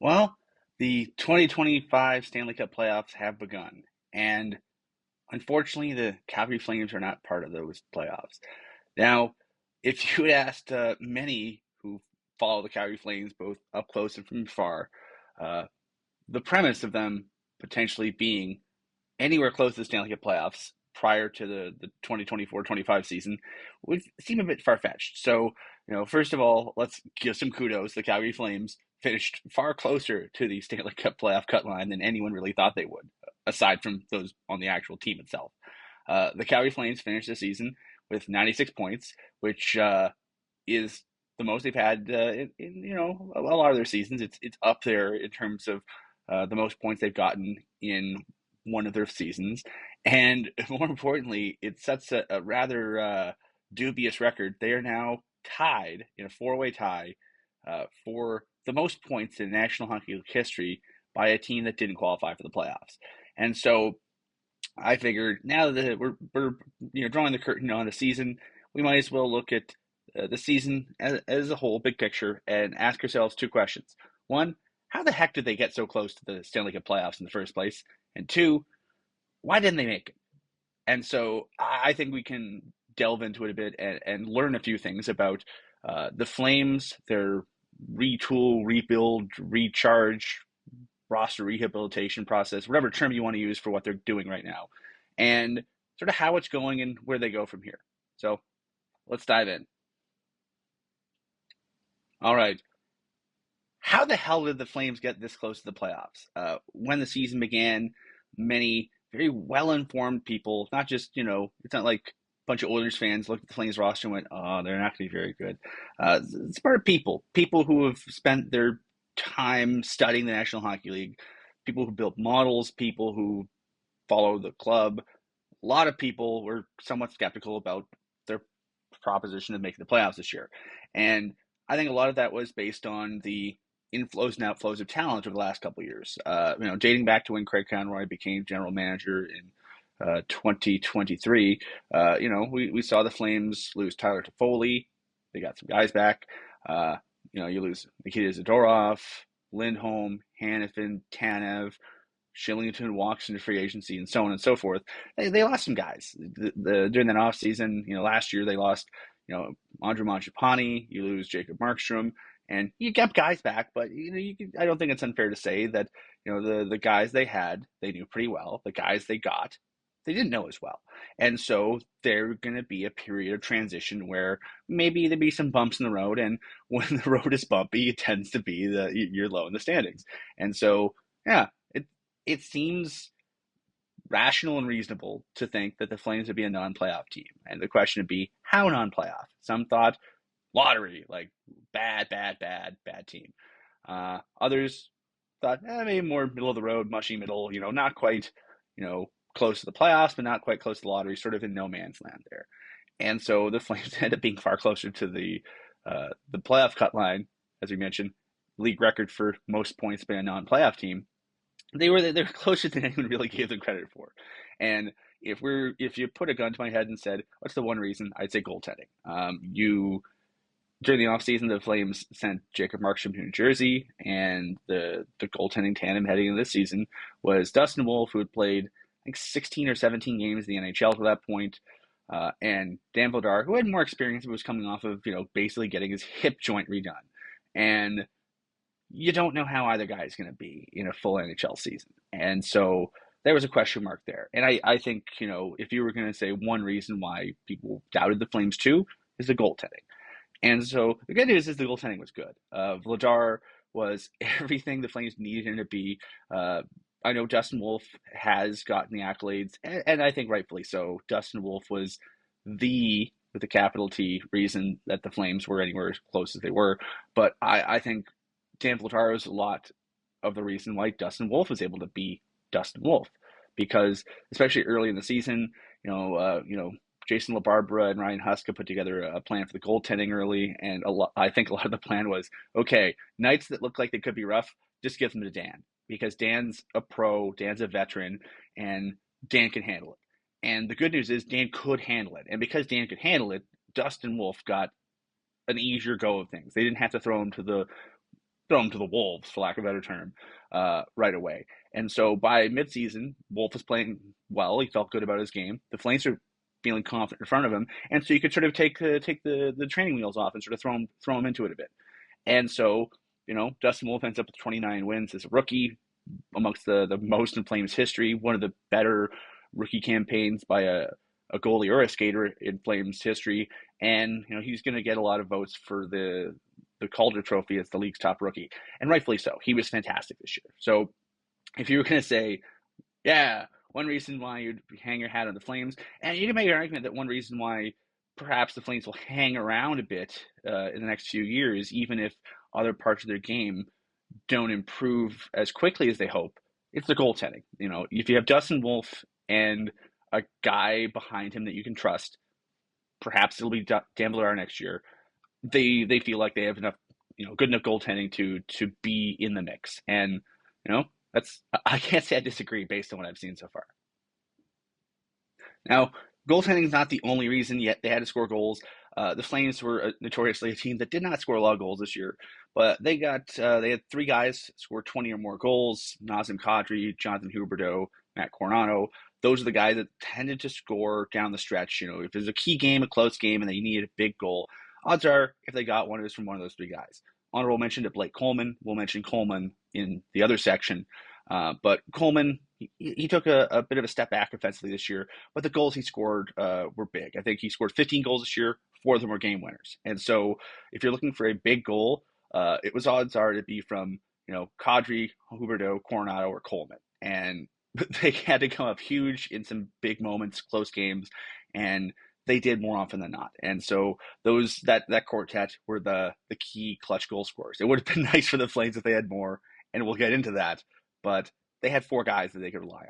Well, the 2025 Stanley Cup playoffs have begun, and unfortunately, the Calgary Flames are not part of those playoffs. Now, if you had asked many who follow the Calgary Flames both up close and from far, uh, the premise of them potentially being anywhere close to the Stanley Cup playoffs prior to the 2024-25 season would seem a bit far-fetched. So, first of all, let's give some kudos. The Calgary Flames finished far closer to the Stanley Cup playoff cut line than anyone really thought they would, aside from those on the actual team itself. The Calgary Flames finished the season with 96 points, which is the most they've had in a lot of their seasons. It's up there in terms of the most points they've gotten in one of their seasons, and more importantly, it sets a rather dubious record. They are now tied in a four-way tie for the most points in National Hockey League history by a team that didn't qualify for the playoffs. And so I figured now that we're drawing the curtain on the season, we might as well look at the season as a whole, big picture, and ask ourselves two questions. One, how the heck did they get so close to the Stanley Cup playoffs in the first place? And two, why didn't they make it? And so I think we can delve into it a bit and learn a few things about the Flames, their retool, rebuild, recharge, roster rehabilitation process, whatever term you want to use for what they're doing right now, and sort of how it's going and where they go from here. So let's dive in. All right. How the hell did the Flames get this close to the playoffs? When the season began, many very well informed people, not just, it's not like a bunch of Oilers fans looked at the Flames roster and went, oh, they're not going to be very good. Smart people who have spent their time studying the National Hockey League, people who built models, people who follow the club. A lot of people were somewhat skeptical about their proposition of making the playoffs this year. And I think a lot of that was based on the inflows and outflows of talent over the last couple of years. Dating back to when Craig Conroy became general manager in 2023, we saw the Flames lose Tyler Toffoli. They got some guys back. You lose Nikita Zadorov, Lindholm, Hannafin, Tanev, Shillington walks into free agency, and so on and so forth. They lost some guys during that offseason. Last year they lost, Andre Mangiapane. You lose Jacob Markstrom, and you kept guys back. But I don't think it's unfair to say that the guys they had, they knew pretty well. The guys they got, they didn't know as well. And so there's going to be a period of transition where maybe there'll be some bumps in the road. And when the road is bumpy, it tends to be that you're low in the standings. And so, yeah, it seems rational and reasonable to think that the Flames would be a non-playoff team. And the question would be, how non-playoff? Some thought lottery, like bad team. Others thought maybe more middle of the road, mushy middle, not quite, close to the playoffs, but not quite close to the lottery, sort of in no man's land there. And so the Flames ended up being far closer to the playoff cut line, as we mentioned, league record for most points by a non-playoff team. They were closer than anyone really gave them credit for. And if you put a gun to my head and said, what's the one reason? I'd say goaltending. You During the offseason, the Flames sent Jacob Markstrom to New Jersey, and the goaltending tandem heading into this season was Dustin Wolf, who had played I think 16 or 17 games in the NHL to that point, and Dan Vladar, who had more experience, but was coming off of basically getting his hip joint redone. And you don't know how either guy is going to be in a full NHL season. And so there was a question mark there. And I think, if you were going to say one reason why people doubted the Flames too, is the goaltending. And so the good news is the goaltending was good. Vladar was everything the Flames needed him to be. I know Dustin Wolf has gotten the accolades, and I think rightfully so. Dustin Wolf was with a capital T, reason that the Flames were anywhere as close as they were. But I think Dan Vladar is a lot of the reason why Dustin Wolf was able to be Dustin Wolf, because especially early in the season, Jason LaBarbera and Ryan Huska put together a plan for the goaltending early, and I think a lot of the plan was, okay, nights that look like they could be rough, just give them to Dan, because Dan's a pro, Dan's a veteran, and Dan can handle it. And the good news is Dan could handle it, and because Dan could handle it, Dustin Wolf got an easier go of things. They didn't have to throw him to the throw him to the wolves, for lack of a better term, right away. And so by midseason, Wolf was playing well. He felt good about his game. The Flames are feeling confident in front of him, and so you could sort of take the training wheels off and sort of throw him into it a bit. And so, Dustin Wolf ends up with 29 wins as a rookie, amongst the most in Flames history, one of the better rookie campaigns by a goalie or a skater in Flames history. And he's going to get a lot of votes for the Calder Trophy as the league's top rookie, and rightfully so. He was fantastic this year. So if you were going to say, yeah, one reason why you'd hang your hat on the Flames, and you can make an argument that one reason why perhaps the Flames will hang around a bit in the next few years, even if other parts of their game don't improve as quickly as they hope, it's the goaltending. If you have Dustin Wolf and a guy behind him that you can trust, perhaps it'll be Dan Vladar next year. They feel like they have enough, good enough goaltending to be in the mix. And that's, I can't say I disagree based on what I've seen so far. Now, goaltending is not the only reason yet they had to score goals. The Flames were notoriously a team that did not score a lot of goals this year, but they had three guys score 20 or more goals: Nazem Kadri, Jonathan Huberdeau, Matt Coronado. Those are the guys that tended to score down the stretch. If there's a key game, a close game, and they needed a big goal, odds are if they got one, it was from one of those three guys. Honorable mention to Blake Coleman. We'll mention Coleman in the other section. But Coleman, he took a bit of a step back offensively this year, but the goals he scored were big. I think he scored 15 goals this year. 4 of them were game winners. And so if you're looking for a big goal, it was odds are to be from, Kadri, Huberdeau, Coronado, or Coleman. And they had to come up huge in some big moments, close games, and they did more often than not. And so that quartet were the key clutch goal scorers. It would have been nice for the Flames if they had more, and we'll get into that. But they had 4 guys that they could rely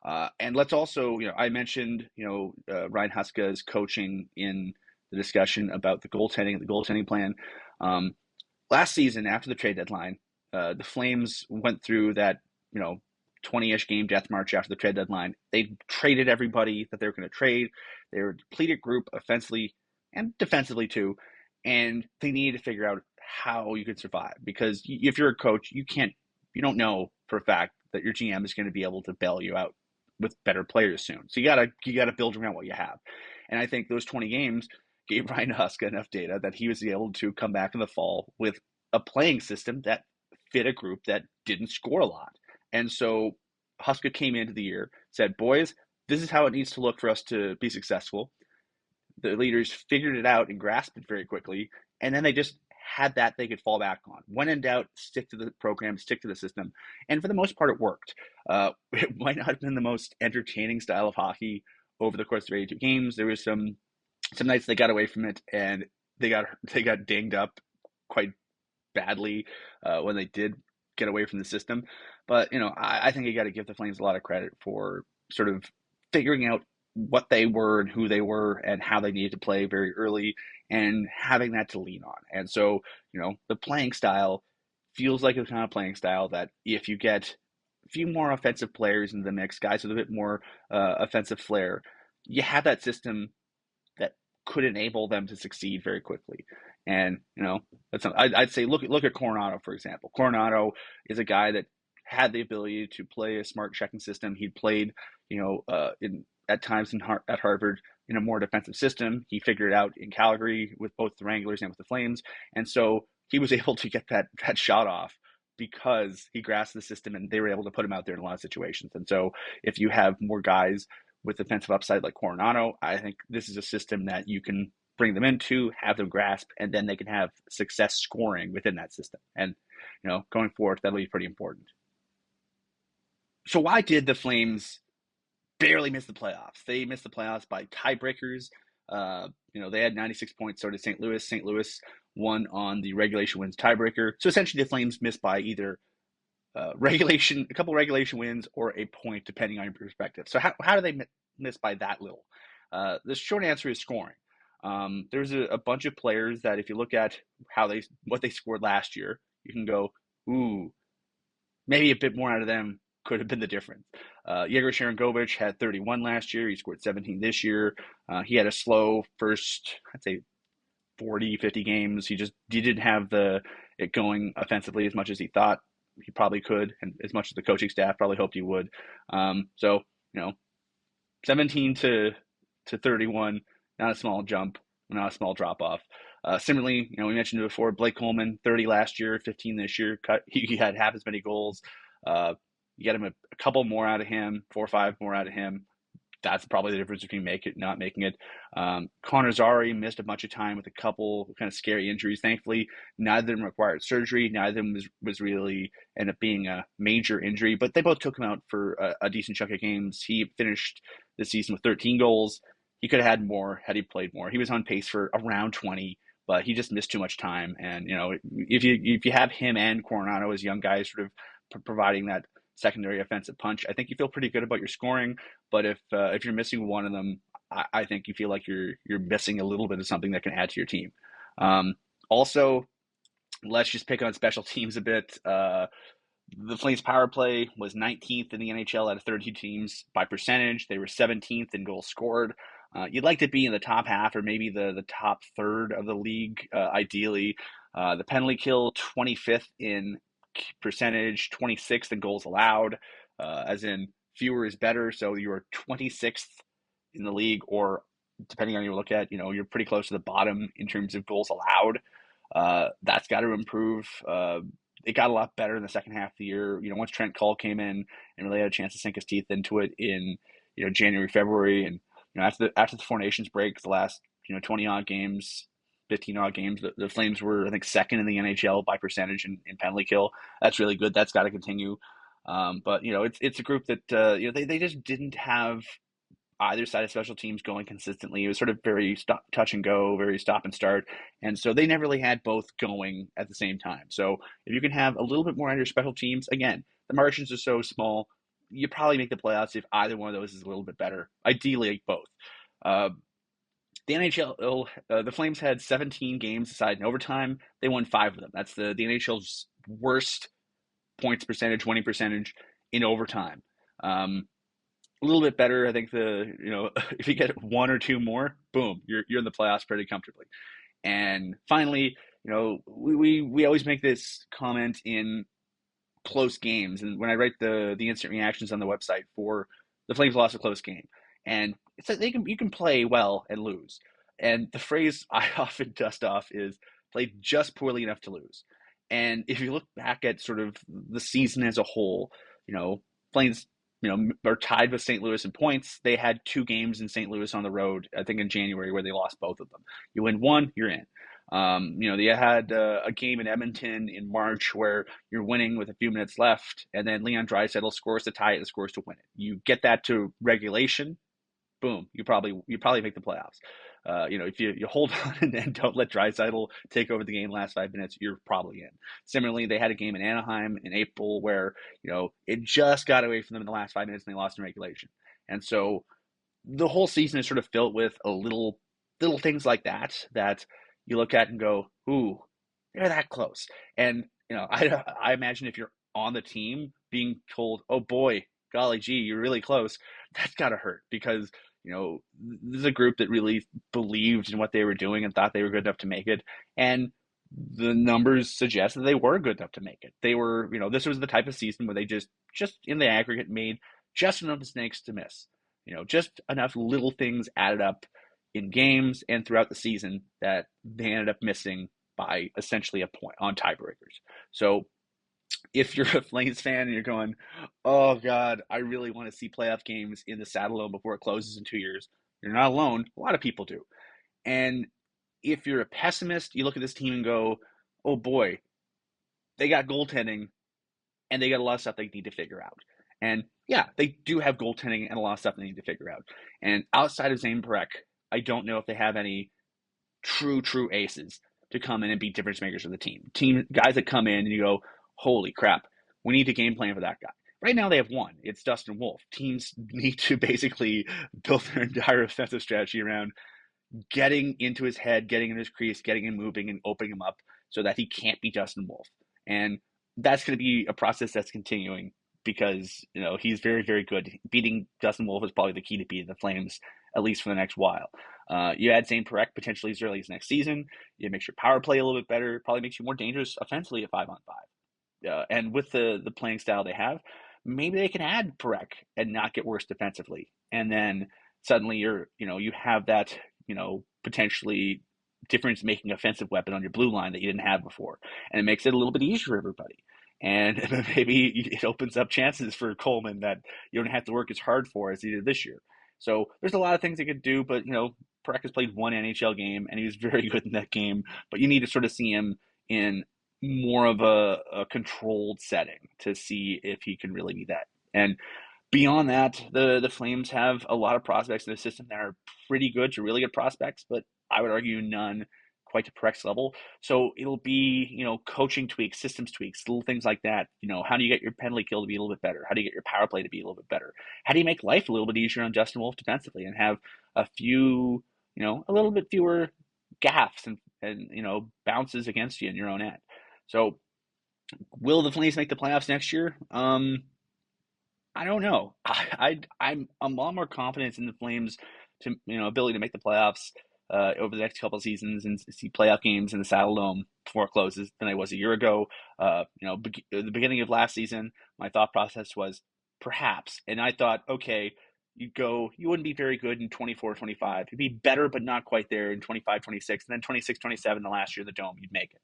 on. And let's also, I mentioned, Ryan Huska's coaching in the discussion about the goaltending plan. Last season, after the trade deadline, the Flames went through that, 20-ish game death march after the trade deadline. They traded everybody that they were going to trade. They were a depleted group offensively and defensively too, and they needed to figure out how you could survive. Because if you're a coach, you don't know for a fact that your GM is going to be able to bail you out with better players soon. So you gotta build around what you have. And I think those 20 games gave Ryan Huska enough data that he was able to come back in the fall with a playing system that fit a group that didn't score a lot. And so Huska came into the year, said, boys, this is how it needs to look for us to be successful. The leaders figured it out and grasped it very quickly. And then they just had that they could fall back on. When in doubt, stick to the program, stick to the system. And for the most part, it worked. It might not have been the most entertaining style of hockey over the course of 82 games. There was some nights they got away from it, and they got dinged up quite badly when they did get away from the system. But I think you got to give the Flames a lot of credit for sort of figuring out what they were and who they were and how they needed to play very early and having that to lean on. And so, the playing style feels like the kind of playing style that if you get a few more offensive players in the mix, guys with a bit more offensive flair, you have that system that could enable them to succeed very quickly. And, I'd say look at Coronado, for example. Coronado is a guy that had the ability to play a smart checking system. He'd played, at times at Harvard in a more defensive system. He figured it out in Calgary with both the Wranglers and with the Flames. And so he was able to get that shot off because he grasped the system and they were able to put him out there in a lot of situations. And so if you have more guys with defensive upside like Coronado, I think this is a system that you can bring them into, have them grasp, and then they can have success scoring within that system. And, going forward, that'll be pretty important. So why did the Flames barely miss the playoffs? They missed the playoffs by tiebreakers. They had 96 points, so did St. Louis. St. Louis won on the regulation wins tiebreaker. So essentially the Flames missed by either a couple regulation wins or a point, depending on your perspective. So how do they miss by that little? The short answer is scoring. There's a bunch of players that if you look at what they scored last year, you can go, ooh, maybe a bit more out of them could have been the difference. Yegor Sharangovich had 31 last year. He scored 17 this year. He had a slow first, I'd say, 40, 50 games. He didn't have the it going offensively as much as he thought he probably could, and as much as the coaching staff probably hoped he would. So, you know, 17 to 31, not a small jump, not a small drop off. Similarly, we mentioned it before, Blake Coleman, 30 last year, 15 this year. He had half as many goals. You get him a couple more out of him, 4 or 5 more out of him. That's probably the difference between make it, not making it. Connor Zary missed a bunch of time with a couple kind of scary injuries. Thankfully, neither of them required surgery. Neither of them was really end up being a major injury, but they both took him out for a decent chunk of games. He finished the season with 13 goals. He could have had more had he played more. He was on pace for around 20, but he just missed too much time. And if you have him and Coronado as young guys, sort of providing that secondary offensive punch, I think you feel pretty good about your scoring. But if you're missing one of them, I think you feel like you're missing a little bit of something that can add to your team. Also, let's just pick on special teams a bit. The Flames power play was 19th in the NHL out of 32 teams by percentage. They were 17th in goals scored. You'd like to be in the top half or maybe the top third of the league, ideally. The penalty kill, 25th in percentage, 26th in goals allowed, as in fewer is better. So you're 26th in the league, or depending on your look at, you're pretty close to the bottom in terms of goals allowed. That's got to improve. It got a lot better in the second half of the year. Once Trent Cull came in and really had a chance to sink his teeth into it in, January, February, and after the Four Nations break, the last 20 odd games, 15 odd games, the Flames were, I think, second in the NHL by percentage in penalty kill. That's really good. That's got to continue. But it's a group that they just didn't have either side of special teams going consistently. It was sort of very touch and go, very stop and start. And so they never really had both going at the same time. So if you can have a little bit more on your special teams, again, the margins are so small, you probably make the playoffs if either one of those is a little bit better. Ideally, both. The NHL, the Flames had 17 games decided in overtime. They won 5 of them. That's the NHL's worst points percentage, winning percentage in overtime. A little bit better, I think. If you get 1 or 2 more, boom, you're in the playoffs pretty comfortably. And finally, we always make this comment in close games, and when I write the instant reactions on the website for the Flames lost a close game, and it's like you can play well and lose. And the phrase I often dust off is played just poorly enough to lose. And if you look back at sort of the season as a whole, Flames are tied with St. Louis in points. They had 2 games in St. Louis on the road, I think in January, where they lost both of them. You win one, you're in. They had a game in Edmonton in March where you're winning with a few minutes left, and then Leon Draisaitl scores to tie it and scores to win it. You get that to regulation, boom, you probably make the playoffs. If you hold on and don't let Draisaitl take over the game last 5 minutes, you're probably in. Similarly, they had a game in Anaheim in April where it just got away from them in the last 5 minutes and they lost in regulation. And so the whole season is sort of filled with a little things like that you look at and go, ooh, they're that close. And I imagine if you're on the team being told, oh boy, golly gee, you're really close, that's gotta hurt, because this is a group that really believed in what they were doing and thought they were good enough to make it. And the numbers suggest that they were good enough to make it. They were, this was the type of season where they just in the aggregate made just enough mistakes to miss. Just enough little things added up in games and throughout the season that they ended up missing by essentially a point on tiebreakers. So if you're a Flames fan and you're going, oh God, I really want to see playoff games in the Saddledome before it closes in 2 years, you're not alone. A lot of people do. And if you're a pessimist, you look at this team and go, oh boy, they got goaltending and they got a lot of stuff they need to figure out. And yeah, they do have goaltending and a lot of stuff they need to figure out. And outside of Zane Parekh, I don't know if they have any true aces to come in and be difference makers for the team. Guys that come in and you go, holy crap, we need a game plan for that guy. Right now they have one. It's Dustin Wolf. Teams need to basically build their entire offensive strategy around getting into his head, getting in his crease, getting him moving and opening him up so that he can't be Dustin Wolf. And that's going to be a process that's continuing because, he's very, very good. Beating Dustin Wolf is probably the key to beating the Flames, at least for the next while. You add Zane Perek potentially as early as next season. It makes your power play a little bit better. Probably makes you more dangerous offensively at 5-on-5. And with the playing style they have, maybe they can add Perek and not get worse defensively. And then suddenly you have that, potentially difference making offensive weapon on your blue line that you didn't have before. And it makes it a little bit easier for everybody. And maybe it opens up chances for Coleman that you don't have to work as hard for as he did this year. So there's a lot of things they could do, but Perek has played one NHL game and he was very good in that game. But you need to sort of see him in more of a controlled setting to see if he can really be that. And beyond that, the Flames have a lot of prospects in the system that are pretty good to really good prospects, but I would argue none quite to Prex level. So it'll be, coaching tweaks, systems tweaks, little things like that. How do you get your penalty kill to be a little bit better? How do you get your power play to be a little bit better? How do you make life a little bit easier on Justin Wolf defensively and have a few, a little bit fewer gaffes and bounces against you in your own end? So will the Flames make the playoffs next year? I don't know. I'm a lot more confidence in the Flames to ability to make the playoffs over the next couple of seasons and see playoff games in the Saddle Dome before it closes than I was a year ago. The beginning of last season, my thought process was perhaps, and I thought, okay, you wouldn't be very good in 24, 25. You'd be better, but not quite there in 25, 26, and then 26, 27, the last year of the Dome, you'd make it.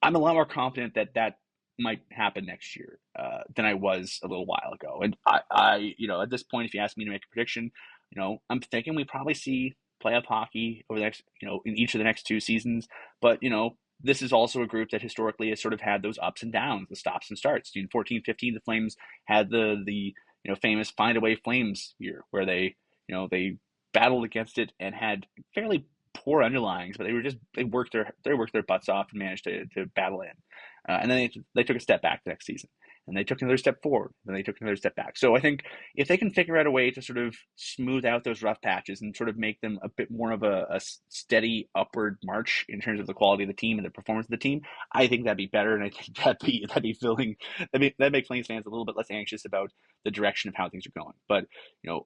I'm a lot more confident that that might happen next year than I was a little while ago. And at this point, if you ask me to make a prediction, I'm thinking we probably see playoff hockey over the next, in each of the next two seasons. But, this is also a group that historically has sort of had those ups and downs, the stops and starts. In 14, 15, the Flames had the famous find away Flames year where they battled against it and had fairly poor underlyings, but they worked their butts off and managed to battle in. And then they took a step back the next season, and they took another step forward, and they took another step back. So I think if they can figure out a way to sort of smooth out those rough patches and sort of make them a bit more of a steady upward march in terms of the quality of the team and the performance of the team, I think that'd be better, and I think that'd make Flames fans a little bit less anxious about the direction of how things are going. But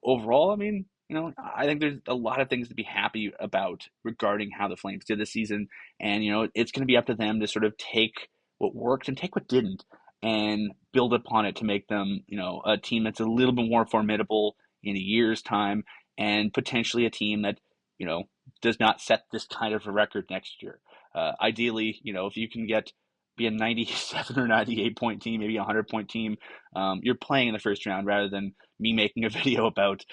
overall, I mean, I think there's a lot of things to be happy about regarding how the Flames did this season. And, it's going to be up to them to sort of take what worked and take what didn't and build upon it to make them, a team that's a little bit more formidable in a year's time and potentially a team that, does not set this kind of a record next year. Ideally, if you can be a 97 or 98 point team, maybe a 100-point team, you're playing in the first round rather than me making a video about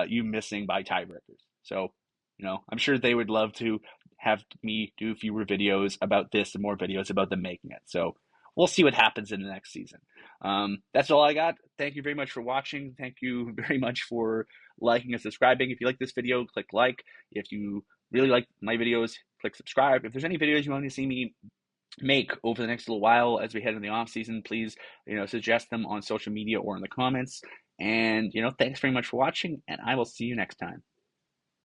you missing by tiebreakers. So, I'm sure they would love to have me do fewer videos about this and more videos about them making it. So we'll see what happens in the next season. That's all I got. Thank you very much for watching. Thank you very much for liking and subscribing. If you like this video, click like. If you really like my videos, click subscribe. If there's any videos you want to see me make over the next little while as we head into the off season, please, suggest them on social media or in the comments. And, thanks very much for watching, and I will see you next time.